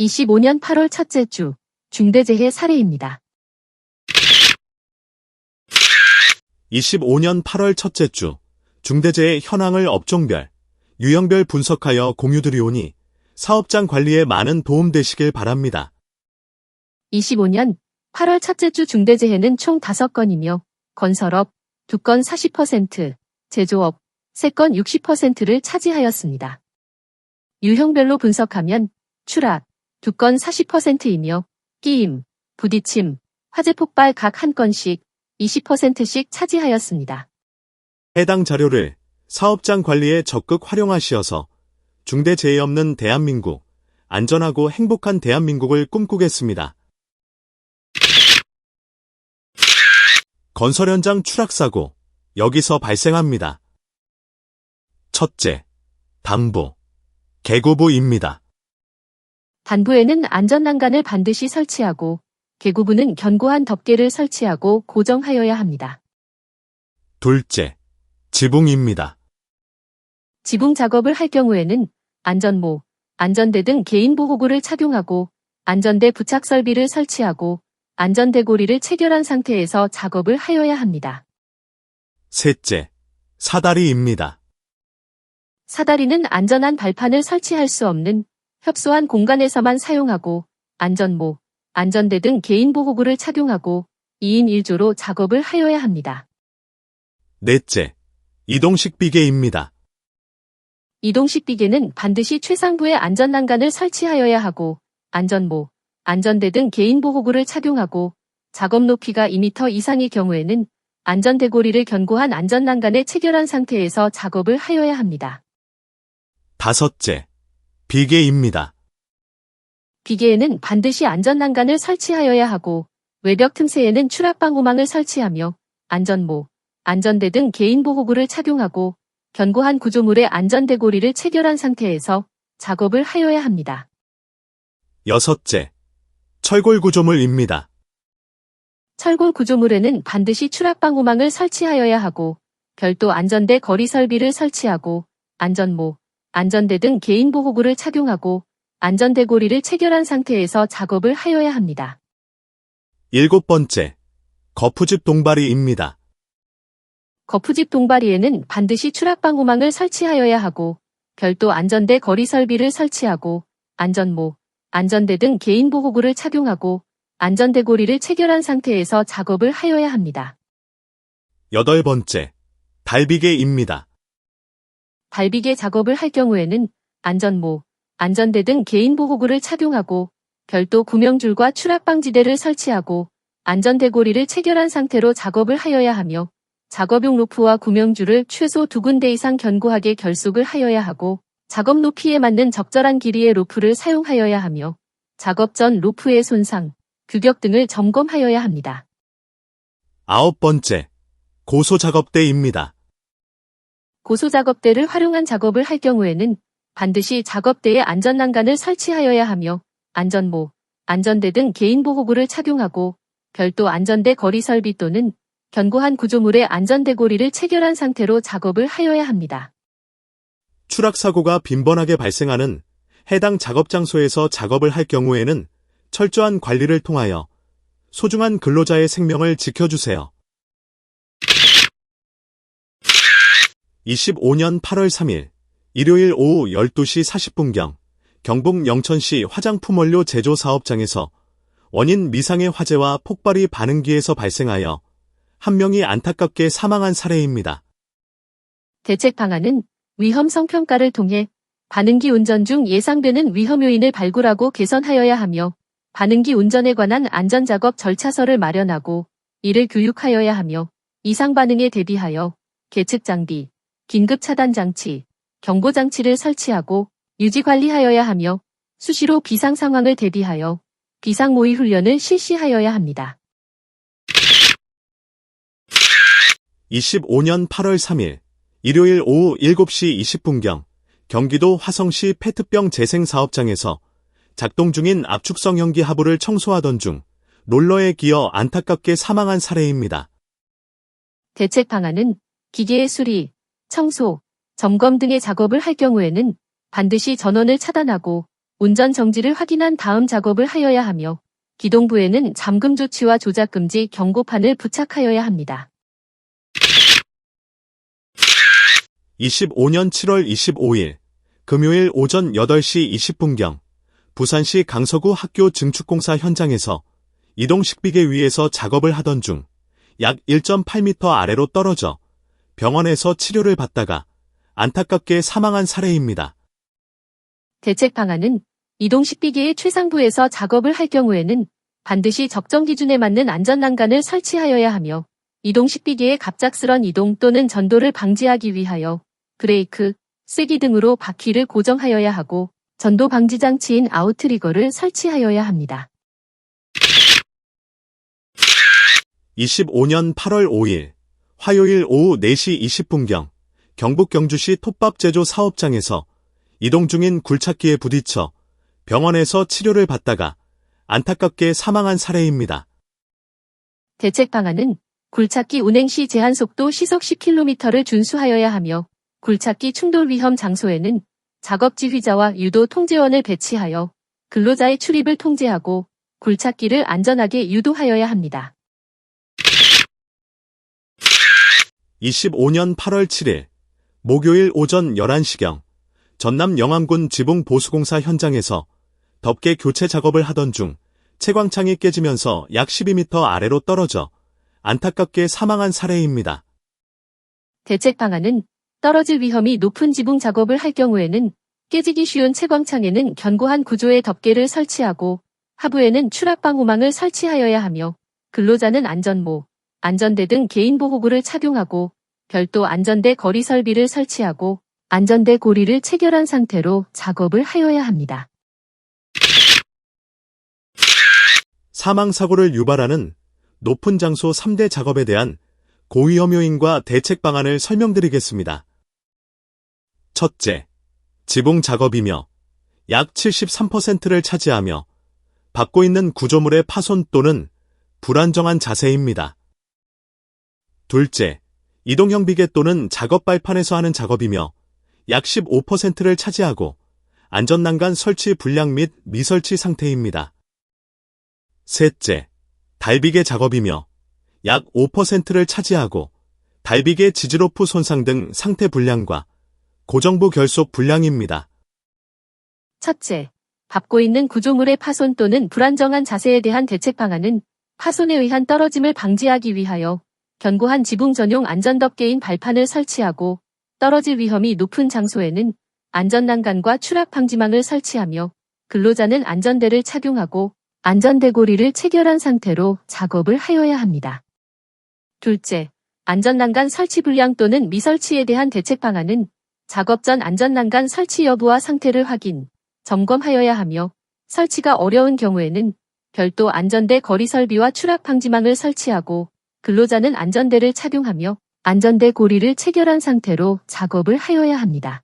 25년 8월 첫째 주 중대재해 사례입니다. 25년 8월 첫째 주 중대재해 현황을 업종별, 유형별 분석하여 공유드리오니 사업장 관리에 많은 도움 되시길 바랍니다. 25년 8월 첫째 주 중대재해는 총 5건이며 건설업 2건 40%, 제조업 3건 60%를 차지하였습니다. 유형별로 분석하면 추락 2건 40%이며 끼임, 부딪힘, 화재 폭발 각 1건씩 20%씩 차지하였습니다. 해당 자료를 사업장 관리에 적극 활용하시어서 중대재해 없는 대한민국, 안전하고 행복한 대한민국을 꿈꾸겠습니다. 건설 현장 추락사고, 여기서 발생합니다. 첫째, 단부, 개구부입니다. 단부에는 안전난간을 반드시 설치하고 개구부는 견고한 덮개를 설치하고 고정하여야 합니다. 둘째, 지붕입니다. 지붕 작업을 할 경우에는 안전모, 안전대 등 개인보호구를 착용하고 안전대 부착 설비를 설치하고 안전대고리를 체결한 상태에서 작업을 하여야 합니다. 셋째, 사다리입니다. 사다리는 안전한 발판을 설치할 수 없는 협소한 공간에서만 사용하고 안전모, 안전대 등 개인보호구를 착용하고 2인 1조로 작업을 하여야 합니다. 넷째, 이동식 비계입니다. 이동식 비계는 반드시 최상부의 안전난간을 설치하여야 하고 안전모, 안전대 등 개인보호구를 착용하고 작업 높이가 2m 이상의 경우에는 안전대고리를 견고한 안전난간에 체결한 상태에서 작업을 하여야 합니다. 다섯째, 비계입니다. 비계에는 반드시 안전난간을 설치하여야 하고 외벽 틈새에는 추락방호망을 설치하며 안전모, 안전대 등 개인보호구를 착용하고 견고한 구조물의 안전대고리를 체결한 상태에서 작업을 하여야 합니다. 여섯째, 철골 구조물입니다. 철골 구조물에는 반드시 추락방호망을 설치하여야 하고 별도 안전대 거리 설비를 설치하고 안전모, 안전대 등 개인보호구를 착용하고 안전대고리를 체결한 상태에서 작업을 하여야 합니다. 일곱 번째, 거푸집 동바리입니다. 거푸집 동바리에는 반드시 추락방호망을 설치하여야 하고 별도 안전대 거리 설비를 설치하고 안전모, 안전대 등 개인보호구를 착용하고 안전대고리를 체결한 상태에서 작업을 하여야 합니다. 여덟 번째, 달비계입니다. 달비계 작업을 할 경우에는 안전모, 안전대 등 개인보호구를 착용하고 별도 구명줄과 추락방지대를 설치하고 안전대고리를 체결한 상태로 작업을 하여야 하며 작업용 로프와 구명줄을 최소 2군데 이상 견고하게 결속을 하여야 하고 작업 높이에 맞는 적절한 길이의 로프를 사용하여야 하며 작업 전 로프의 손상, 규격 등을 점검하여야 합니다. 아홉 번째, 고소작업대입니다. 고소작업대를 활용한 작업을 할 경우에는 반드시 작업대에 안전난간을 설치하여야 하며 안전모, 안전대 등 개인보호구를 착용하고 별도 안전대 거리 설비 또는 견고한 구조물의 안전대고리를 체결한 상태로 작업을 하여야 합니다. 추락사고가 빈번하게 발생하는 해당 작업 장소에서 작업을 할 경우에는 철저한 관리를 통하여 소중한 근로자의 생명을 지켜주세요. 25년 8월 3일 일요일 오후 12시 40분경 경북 영천시 화장품 원료 제조 사업장에서 원인 미상의 화재와 폭발이 반응기에서 발생하여 한 명이 안타깝게 사망한 사례입니다. 대책 방안은 위험성 평가를 통해 반응기 운전 중 예상되는 위험 요인을 발굴하고 개선하여야 하며 반응기 운전에 관한 안전작업 절차서를 마련하고 이를 교육하여야 하며 이상 반응에 대비하여 계측 장비, 긴급 차단 장치, 경보 장치를 설치하고 유지 관리하여야 하며 수시로 비상 상황을 대비하여 비상 모의 훈련을 실시하여야 합니다. 25년 8월 3일 일요일 오후 7시 20분경 경기도 화성시 페트병 재생사업장에서 작동 중인 압축성 연기 하부를 청소하던 중 롤러에 기어 안타깝게 사망한 사례입니다. 대책 방안은 기계의 수리, 청소, 점검 등의 작업을 할 경우에는 반드시 전원을 차단하고 운전 정지를 확인한 다음 작업을 하여야 하며 기동부에는 잠금 조치와 조작 금지 경고판을 부착하여야 합니다. 25년 7월 25일 금요일 오전 8시 20분경 부산시 강서구 학교 증축공사 현장에서 이동 식비계 위에서 작업을 하던 중 약 1.8m 아래로 떨어져 병원에서 치료를 받다가 안타깝게 사망한 사례입니다. 대책 방안은 이동 식비계의 최상부에서 작업을 할 경우에는 반드시 적정 기준에 맞는 안전난간을 설치하여야 하며 이동 식비계의 갑작스런 이동 또는 전도를 방지하기 위하여 브레이크, 쐐기 등으로 바퀴를 고정하여야 하고 전도 방지 장치인 아웃트리거를 설치하여야 합니다. 25년 8월 5일 화요일 오후 4시 20분경 경북 경주시 톱밥 제조 사업장에서 이동 중인 굴착기에 부딪혀 병원에서 치료를 받다가 안타깝게 사망한 사례입니다. 대책 방안은 굴착기 운행 시 제한속도 시속 10km를 준수하여야 하며 굴착기 충돌 위험 장소에는 작업 지휘자와 유도 통제원을 배치하여 근로자의 출입을 통제하고 굴착기를 안전하게 유도하여야 합니다. 25년 8월 7일 목요일 오전 11시경 전남 영암군 지붕 보수공사 현장에서 덮개 교체 작업을 하던 중 채광창이 깨지면서 약 12m 아래로 떨어져 안타깝게 사망한 사례입니다. 대책 방안은 떨어질 위험이 높은 지붕 작업을 할 경우에는 깨지기 쉬운 채광창에는 견고한 구조의 덮개를 설치하고 하부에는 추락방호망을 설치하여야 하며 근로자는 안전모, 안전대 등 개인보호구를 착용하고 별도 안전대 거리 설비를 설치하고 안전대 고리를 체결한 상태로 작업을 하여야 합니다. 사망사고를 유발하는 높은 장소 3대 작업에 대한 고위험 요인과 대책 방안을 설명드리겠습니다. 첫째, 지붕 작업이며 약 73%를 차지하며 받고 있는 구조물의 파손 또는 불안정한 자세입니다. 둘째, 이동형 비계 또는 작업 발판에서 하는 작업이며 약 15%를 차지하고 안전난간 설치 불량 및 미설치 상태입니다. 셋째, 달비계 작업이며 약 5%를 차지하고 달비계 지지로프 손상 등 상태 불량과 고정부 결속 불량입니다. 첫째, 밟고 있는 구조물의 파손 또는 불안정한 자세에 대한 대책 방안은 파손에 의한 떨어짐을 방지하기 위하여 견고한 지붕 전용 안전덮개인 발판을 설치하고 떨어질 위험이 높은 장소에는 안전난간과 추락 방지망을 설치하며 근로자는 안전대를 착용하고 안전대 고리를 체결한 상태로 작업을 하여야 합니다. 둘째, 안전난간 설치 불량 또는 미설치에 대한 대책 방안은 작업 전 안전난간 설치 여부와 상태를 확인, 점검하여야 하며 설치가 어려운 경우에는 별도 안전대 거리 설비와 추락 방지망을 설치하고 근로자는 안전대를 착용하며 안전대 고리를 체결한 상태로 작업을 하여야 합니다.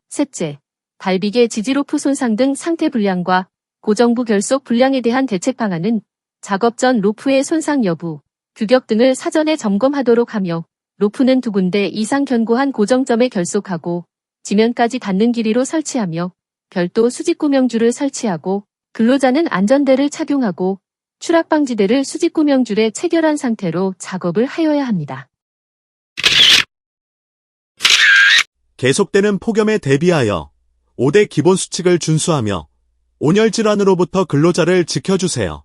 셋째, 달비계 지지로프 손상 등 상태 불량과 고정부 결속 불량에 대한 대책 방안은 작업 전 로프의 손상 여부, 규격 등을 사전에 점검하도록 하며 로프는 2군데 이상 견고한 고정점에 결속하고 지면까지 닿는 길이로 설치하며 별도 수직구명줄을 설치하고 근로자는 안전대를 착용하고 추락방지대를 수직구명줄에 체결한 상태로 작업을 하여야 합니다. 계속되는 폭염에 대비하여 5대 기본 수칙을 준수하며 온열 질환으로부터 근로자를 지켜주세요.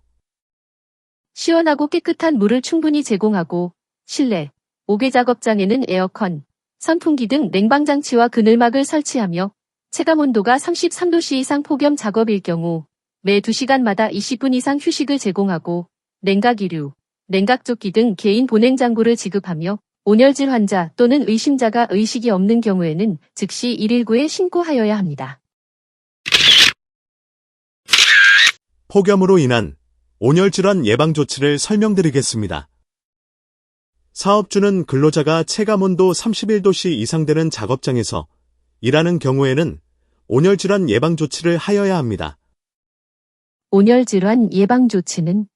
시원하고 깨끗한 물을 충분히 제공하고 실내, 옥외 작업장에는 에어컨, 선풍기 등 냉방장치와 그늘막을 설치하며 체감온도가 33도씨 이상 폭염 작업일 경우 매 2시간마다 20분 이상 휴식을 제공하고 냉각이류, 냉각조끼 등 개인 보냉장구를 지급하며 온열질 환자 또는 의심자가 의식이 없는 경우에는 즉시 119에 신고하여야 합니다. 폭염으로 인한 온열질환 예방 조치를 설명드리겠습니다. 사업주는 근로자가 체감온도 31도씨 이상 되는 작업장에서 일하는 경우에는 온열질환 예방 조치를 하여야 합니다. 온열질환 예방 조치는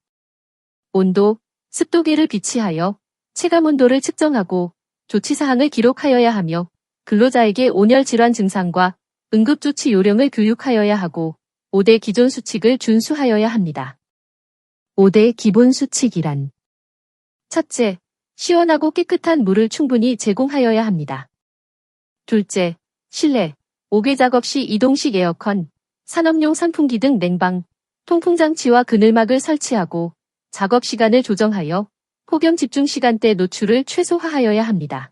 온도, 습도계를 비치하여 체감온도를 측정하고 조치사항을 기록하여야 하며 근로자에게 온열질환 증상과 응급조치 요령을 교육하여야 하고 5대 기존 수칙을 준수하여야 합니다. 5대 기본 수칙이란: 첫째, 시원하고 깨끗한 물을 충분히 제공하여야 합니다. 둘째, 실내, 5개 작업 시 이동식 에어컨, 산업용 선풍기 등 냉방, 통풍장치와 그늘막을 설치하고 작업 시간을 조정하여 폭염 집중 시간대 노출을 최소화하여야 합니다.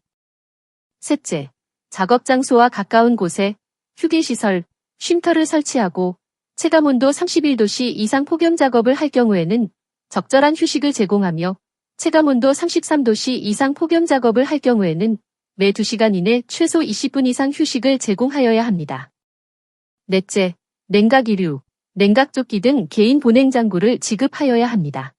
셋째, 작업 장소와 가까운 곳에 휴게시설, 쉼터를 설치하고 체감온도 31도씨 이상 폭염 작업을 할 경우에는 적절한 휴식을 제공하며 체감온도 33도씨 이상 폭염 작업을 할 경우에는 매 2시간 이내 최소 20분 이상 휴식을 제공하여야 합니다. 넷째, 냉각 이류, 냉각조끼 등 개인 보냉장구를 지급하여야 합니다.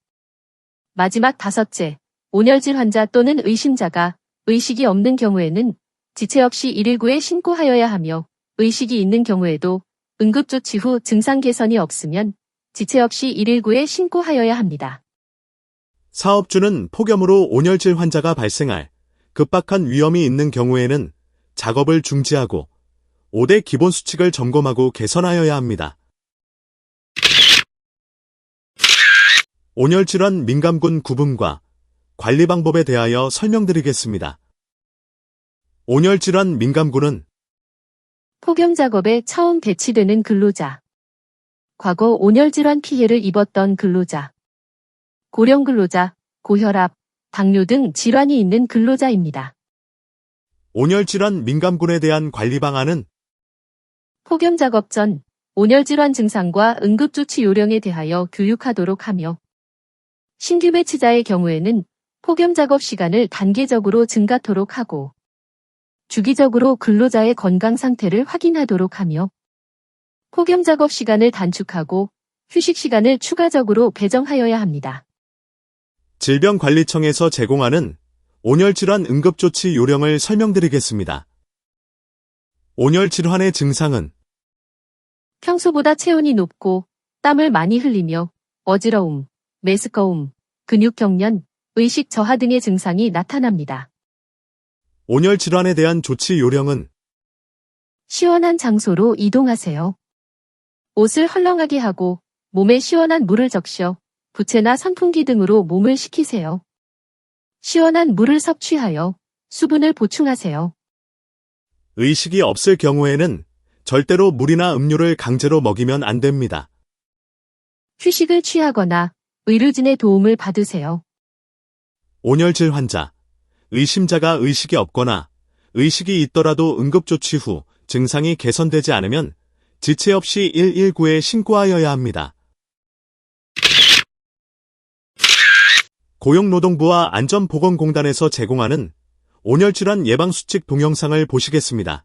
마지막 다섯째, 온열질 환자 또는 의심자가 의식이 없는 경우에는 지체 없이 119에 신고하여야 하며 의식이 있는 경우에도 응급조치 후 증상 개선이 없으면 지체 없이 119에 신고하여야 합니다. 사업주는 폭염으로 온열질 환자가 발생할 급박한 위험이 있는 경우에는 작업을 중지하고 5대 기본 수칙을 점검하고 개선하여야 합니다. 온열질환 민감군 구분과 관리 방법에 대하여 설명드리겠습니다. 온열질환 민감군은 폭염 작업에 처음 배치되는 근로자, 과거 온열질환 피해를 입었던 근로자, 고령 근로자, 고혈압, 당뇨 등 질환이 있는 근로자입니다. 온열질환 민감군에 대한 관리 방안은 폭염 작업 전 온열질환 증상과 응급조치 요령에 대하여 교육하도록 하며 신규 배치자의 경우에는 폭염 작업 시간을 단계적으로 증가토록 하고 주기적으로 근로자의 건강 상태를 확인하도록 하며 폭염 작업 시간을 단축하고 휴식 시간을 추가적으로 배정하여야 합니다. 질병관리청에서 제공하는 온열질환 응급조치 요령을 설명드리겠습니다. 온열질환의 증상은 평소보다 체온이 높고 땀을 많이 흘리며 어지러움, 메스꺼움, 근육경련, 의식 저하 등의 증상이 나타납니다. 온열질환에 대한 조치 요령은 시원한 장소로 이동하세요. 옷을 헐렁하게 하고 몸에 시원한 물을 적셔 부채나 선풍기 등으로 몸을 식히세요. 시원한 물을 섭취하여 수분을 보충하세요. 의식이 없을 경우에는 절대로 물이나 음료를 강제로 먹이면 안 됩니다. 휴식을 취하거나 의료진의 도움을 받으세요. 온열질 환자, 의심자가 의식이 없거나 의식이 있더라도 응급조치 후 증상이 개선되지 않으면 지체 없이 119에 신고하여야 합니다. 고용노동부와 안전보건공단에서 제공하는 온열질환 예방수칙 동영상을 보시겠습니다.